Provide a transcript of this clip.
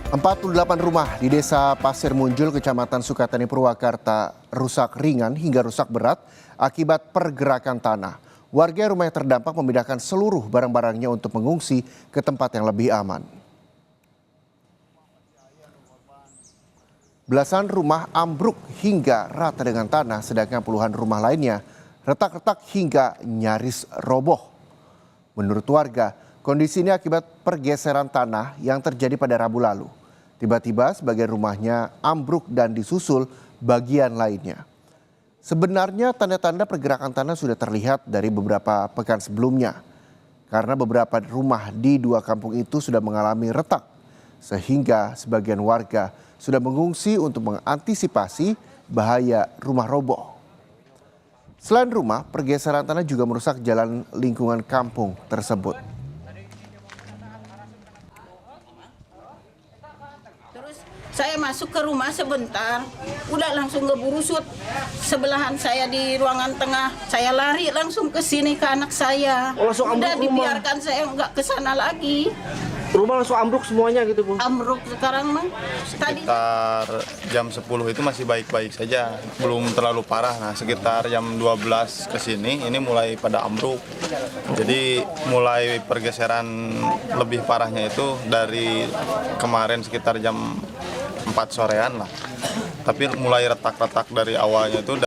48 rumah di Desa Pasir Munjul, Kecamatan Sukatani, Purwakarta rusak ringan hingga rusak berat akibat pergerakan tanah. Warga rumah yang terdampak memindahkan seluruh barang-barangnya untuk mengungsi ke tempat yang lebih aman. Belasan rumah ambruk hingga rata dengan tanah, sedangkan puluhan rumah lainnya retak-retak hingga nyaris roboh. Menurut warga, kondisi ini akibat pergeseran tanah yang terjadi pada Rabu lalu. Tiba-tiba sebagian rumahnya ambruk dan disusul bagian lainnya. Sebenarnya tanda-tanda pergerakan tanah sudah terlihat dari beberapa pekan sebelumnya. Karena beberapa rumah di dua kampung itu sudah mengalami retak. Sehingga sebagian warga sudah mengungsi untuk mengantisipasi bahaya rumah roboh. Selain rumah, pergeseran tanah juga merusak jalan lingkungan kampung tersebut. Terus saya masuk ke rumah sebentar, udah langsung ngeburusut sebelahan saya di ruangan tengah. Saya lari langsung ke sini ke anak saya. Oh, langsung udah ambruk dibiarkan rumah. Saya nggak ke sana lagi. Rumah langsung ambruk semuanya gitu, Bu? Ambruk sekarang mah. Sekitar jam 10 itu masih baik-baik saja, belum terlalu parah. Nah, sekitar jam 12 ke sini ini mulai pada ambruk. Jadi mulai pergeseran lebih parahnya itu dari kemarin sekitar jam 4 sorean lah. Tapi mulai retak-retak dari awalnya itu